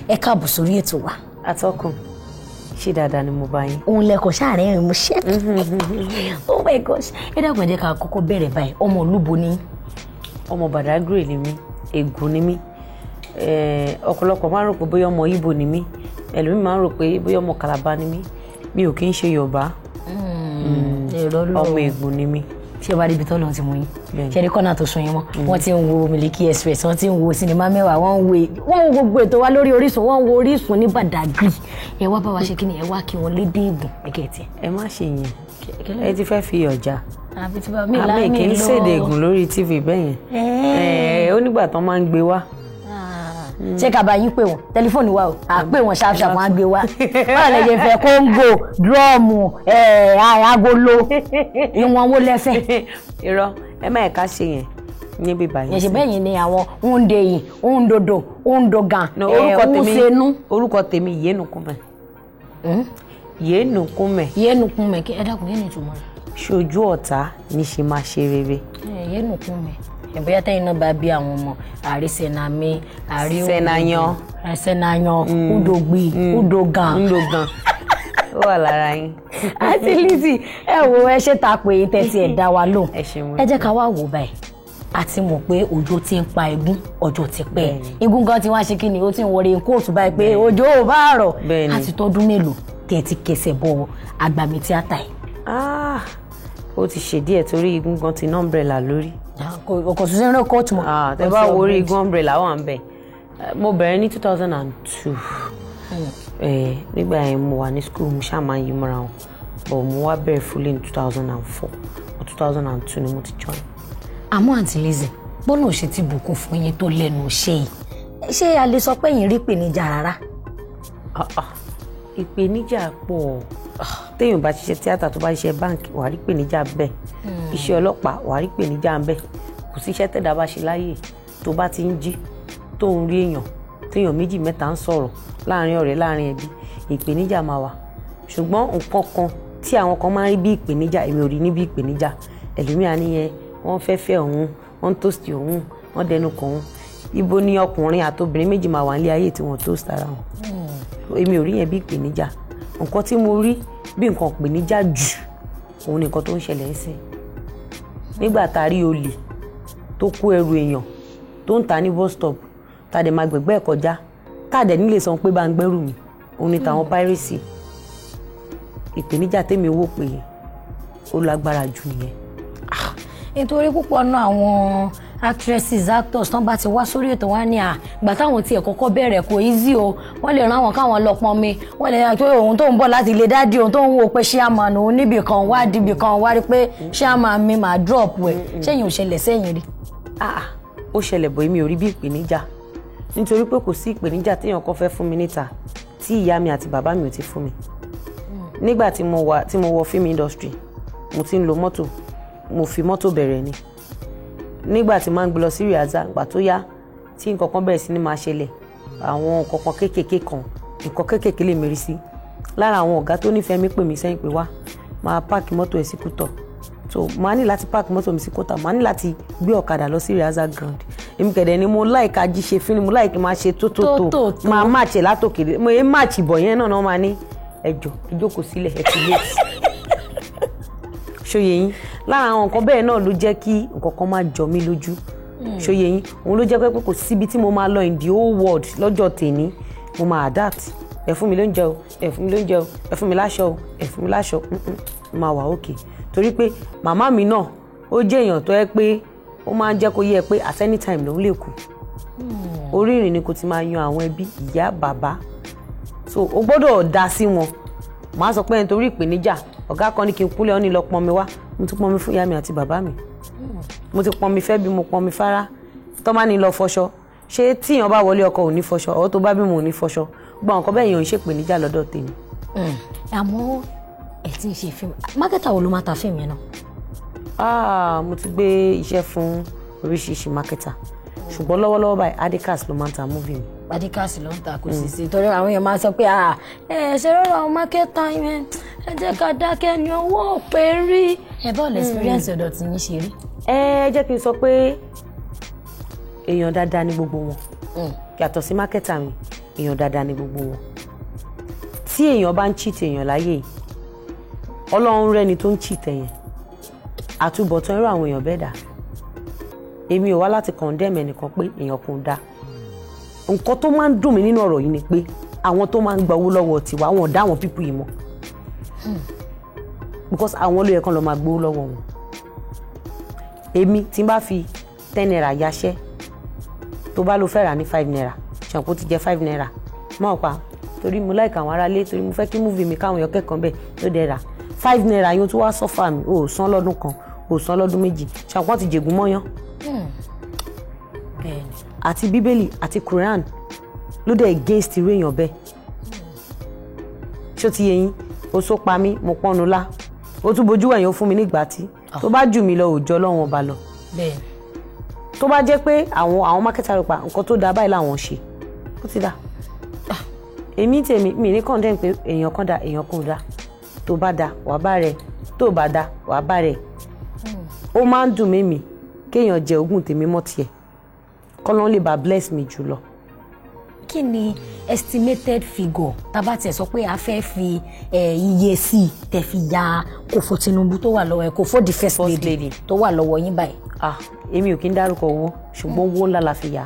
ẹ káàbọ̀ sórí ètò wa. Atọ́kùn, ṣé dáadáa ni mo bá yín? Òun lẹkọọ ṣàárẹ̀ rìn mo ṣe. Oh my gosh, ẹ dàgbà jẹ́ ká kọ́kọ́ bẹ̀rẹ̀ báyìí. Ọmọ olúbo ni. Ọmọ Badagry ni mí, Ègùn ni mí. Ọ̀pọ̀lọpọ̀ máa ń rò pé bóyá ọmọ Ìgbò ni mí. Ẹlòmíì máa ń rò pé bóyá ọmọ Calabar ni mí. Mi ò kí ń ṣe Yorùbá. Ọmọ Ègùn ni mí. Ṣé o bá débi tọ́lọ́ ti mú yín? Ṣé ní kọ́nà tó sun yín mọ́? Wọ́n ti ń wo Miliki Express, wọ́n ti ń wo sinimá mẹ́wàá, wọ́n ń wo gbogbo ètò wa lórí Orísun, wọ́n ń wo Orísun ní Badagry. Ẹ wá bá wa ṣe kí ni, ẹ wá kí wọn lédè Ègùn ẹ̀kẹ́ tiẹ̀. Ẹ má ṣe yẹn. Ẹ ti fẹ́ fi ọjà. Àbí tí bá mi láàmì lọ. Àmì kì í ṣèdè Ègùn lórí TV bẹ́yẹn. Ó nígbà tán máa ń gbé wá. Ṣé ká bá yín pè wọ́n tẹlifóònù wa o à pè wọ́n ṣáfṣáf wọ́n á gbé wá báwo lè ṣe fẹ́ kóńgò dúrọ́ọ̀mù agolo ìwọ̀n wo lẹ́fẹ̀. Irọ́ ẹ má ẹ̀ka ṣe yẹn níbi báyìí. yẹn ṣe bẹ́ẹ̀ yẹn ni àwọn òǹdẹ̀yìn òǹdòdò òǹdògàn òǹṣenú. orúkọ tèmi Yénùkúnmẹ̀. Yénùkúnmẹ̀. Yénùkúnmẹ̀ ẹ dákun yẹn ní ìtumọ̀ rẹ̀. Ṣojú ọ̀tá ní ṣe máa ṣe rere. Yénùkúnmẹ̀ bóyá tẹ́yìn náà bá bí àwọn ọmọ àrí sẹ̀nàmí àrí sẹ̀nàyàn udògbì udògàn ó wà lára yín. àti Lizzy ẹ wo ẹ ṣe ta pé tẹ́tí ẹ̀ dá wa lóhùn ẹ jẹ́ ká wá wò báyìí a ti mọ̀ pé òjò ti ń pa igún ọjọ́ ti pẹ́ igún gan ti wá ṣe kí ni ó ti ń wọlé kóòtù báyìí pé òjò ò bá rọ̀ àti tọ́dún mélòó tẹ́ ti kẹsẹ̀ bọ àgbàmì tíátà yìí. Ó ti ṣe díẹ̀ torí igún gan ti ná umbrella lórí. Kò tún sí ní kóòtù mọ́. Tẹ bá wo orí igún umbrella wà ń bẹ̀. Mo bẹ̀rẹ̀ ní 2002. Nígbà yẹn mo wà ní school mo ṣáà máa ń yí mọ́ra wọn but mo wá bẹ̀rẹ̀ fully ní 2004 or 2002 ni mo ti join. Àmọ́ àǹtí Lizzy bọ́nà ṣe ti bùkún fún yín tó lẹ́nu iṣẹ́ yìí ṣé a lè sọ pé yín rí ìpèníjà rárá? Ìpèníjà pọ̀ téèyàn bá ṣiṣẹ́ tíátà tó bá ṣiṣẹ́ báǹkì wàá rí ìpèníjà bẹ́ẹ̀ iṣẹ́ ọlọ́pàá wàá rí ìpèníjà bẹ́ẹ̀ kò sí iṣẹ́ tẹ̀dá bá ṣe láyè tó bá ti ń jí tó ń rí èèyàn téèyàn méjì mẹ́ta ń sọ̀rọ̀ láàrin ọ̀rẹ́ láàrin ẹbí ìpèníjà máa wà ṣùgbọ́n nǹkan kan tí àwọn kan máa ń rí bí ìpèníjà èmi ò rí ní bí ìpèníjà ẹlòmíà nìyẹn wọ́n fẹ́ fẹ́ òun wọ́n tóòsì òun wọ́n dẹnu kàn òun ibo ni ọkùnrin àtobìnrin méjì máa wà nílé ayé tí wọ́n tóòsì ara wọn èmi ò rí yẹn bí ìpèníjà nǹkan tí mo rí bí nǹkan ìpèníjà jù òun ni nǹkan tó ń ṣẹlẹ̀ sí nígbà tá a rí olè tó kó ẹrù èèyàn tó ń ta ní bus stop tá a dẹ̀ máa gbẹ̀gbẹ́ ẹ̀ kọjá tá a dẹ̀ nílé sọ pé bá ń gbẹ́rù mi òun ni tàwọn piracy ìpèníjà tèmi wò pé ó lágbára jù nìyẹn. Nítorí púpọ̀ náà àwọn actresses actors tán bá ti wá sórí ètò wa ní àgbà táwọn tiẹ̀ kọ́kọ́ bẹ̀rẹ̀ kò easy o wọ́n lè rán àwọn káwọn lọ pọnmi wọ́n lè rán òun tó ń bọ̀ láti ilé dádì òun tó ń wò pé chairman òun níbì kan wá dibì kan wá rí pé chairman mi máa drop ẹ̀ ṣẹ́yìn ò ṣẹlẹ̀ sẹ́yìn rí. ó ṣẹlẹ̀ bọ̀ èmi ò rí bí ìpèníjà nítorí pé kò sí ìpèníjà téèyàn kan fẹ́ fún mi níta tí ìyá mi àti bàbá mi ò ti fún mi. Nígbà tí mo wọ film industry mo ti ń lo mọ́tò mo fi mọ́tò bẹ̀rẹ̀ ni nígbà tí máa ń gbé lọ sí rìaza ìgbà tó yá tí nǹkan kan bẹ̀rẹ̀ sí ní máa ṣẹlẹ̀ àwọn nǹkan kan kéékèèké kan nǹkan kéékèèké lè mérí sí lára àwọn ọ̀gá tó nífẹ̀ẹ́ mi pè mí sẹ́yìn pé wá máa páàkì mọ́tò ẹ̀ sí Kútọ̀ so máa ní láti páàkì mọ́tò mi sí Kútọ̀ máa ní láti gbé ọ̀kadà lọ sí rìaza ground èmi kẹ̀dẹ̀ ni mo láìka jí ṣe fún ni mo láìka máa ṣe tó máa máàchì látòkè mo yẹ máàchì bọ̀ yẹn náà máa ní ẹjọ́ ìjókòó sílẹ̀ ẹ ti late ṣòye yín lára àwọn nǹkan bẹ́ẹ̀ náà ló jẹ́ kí nǹkan kan máa jọ mí lójú ṣòye yín òun ló jẹ́ pé kò síbi tí mo máa lọ in the whole world lọ́jọ́ tèmi mo máa adapt ẹ fún mi lóúnjẹ o ẹ fún mi lóúnjẹ o ẹ fún mi láṣọ o ẹ fún mi láṣọ máa wà òkè torí pé màmá mi náà ó jẹ́ èèyàn tó yẹ pé ó máa ń jẹ́ kó yẹ pé at any time lòun lè kú orí ìrìn ni kò ti máa yan àwọn ẹbí ìyá bàbá so o gbọ́dọ̀ dá sí wọn màá sọ pé nítorí ìpèníjà ọ̀gá kan ní kí n kúnlẹ̀ ọ́ ní lọ pọn mi wá mo ti pọn mi fún ìyá mi àti bàbá mi mo ti pọn mi fẹ́ bí mo pọn mi fárá tó bá ní lọ fọṣọ ṣé tíyàn bá wọlé ọkọ ò ní fọṣọ ọ̀ tó bá bí mo ò ní fọṣọ gbọ́ àwọn kan bẹ́ẹ̀ yẹn ò ń ṣèpèníjà lọ́dọ̀ tèmi. Àmọ́ ẹ ti ń ṣe fíìmù mákẹ́tà wo ló máa ta fíìmù yẹn náà. Mo ti gbé iṣẹ́ fún oríṣiríṣi mákẹ́tà ṣùgbọ́n lọ́wọ́lọ́wọ́ báyìí Adekaz ló máa ń ta múvì mi. Adekaz ló ń ta kò sì sí torí àwọn èèyàn máa sọ pé ṣe rọrọ àwọn mákẹ́tà yẹn ẹ jẹ́ ká dákẹ́ ni owó òpè rí ẹ bọ́ọ̀lù experience ọ̀dọ̀ tí yín ṣe rí. Ẹ jẹ́ kí n sọ pé èèyàn dáadáa ní gbogbo wọn yàtọ̀ sí mákẹ́tà mi èèyàn dáadáa ni gbogbo wọn tí èèyàn bá ń cheat èèyàn láyé Ọlọ́run rẹ́ni tó ń cheat èèyàn àtúbọ̀tán irú àwọn èèyàn bẹ́ẹ̀ dà èmi ò wá láti condemn ẹnìkan pé èèyàn kò dáa nǹkan tó máa ń dùn mí nínú ọ̀rọ̀ yìí ni pé àwọn tó máa ń gba owó lọ́wọ́ tiwa wọn ò dá àwọn pípù yìí mọ̀ because àwọn ló yẹ kán lọ máa gbowó lọ́wọ́ wọn èmi tí n bá fi 10 naira yaṣẹ́ tó bá lo fẹ́ rà ní 5 naira ṣàǹkó ti jẹ́ 5 naira mọ́ pa torí mo láìka àwọn aráalé torí mo fẹ́ kí múvì mi káwọn èèyàn kẹ́kọ̀ọ́ bẹ́ẹ̀ ló dẹ̀ rà 5 naira yóò tún wá sọ́fà mi ò san lọ́dún kan ò san lọ́dún méjì ṣàǹkó ti jègún mọ́yán àti bíbélì àti Quran ló dẹ̀ against irú èèyàn bẹ́ẹ̀ ṣó ti yé yín ó sọ pa mí mo pọ́nu lá ó tún bojú ẹ̀yìn ó fún mi nígbà tí tó bá jù mí lọ òòjọ́ lọ́wọ́n ọba lọ tó bá jẹ́ pé àwọn mákẹ́tà rẹ̀ pa nǹkan tó dáa báyìí làwọn ṣe ó ti dá èmi tèmi mi ní condemn pé èèyàn kan dá èèyàn kan dá tó bá dá wàá bá rẹ̀ tó bá dá wàá bá rẹ̀ ó máa ń dùn mí kéèyàn jẹ ogún tèmi mọ́ tiẹ̀ kọ́lọ́n lè bá bless mi jùlọ. kí ni estimated figure tábà tiẹ̀ sọ pé a fẹ́ fi iye sí i tẹ̀ fi ya Kòfó Tinubu tó wà lọ́wọ́ ẹ̀ Kòfó the first lady tó wà lọ́wọ́ yín báyìí. èmi ò kí ń dárúkọ owó ṣùgbọ́n owó ńlá la fi yà.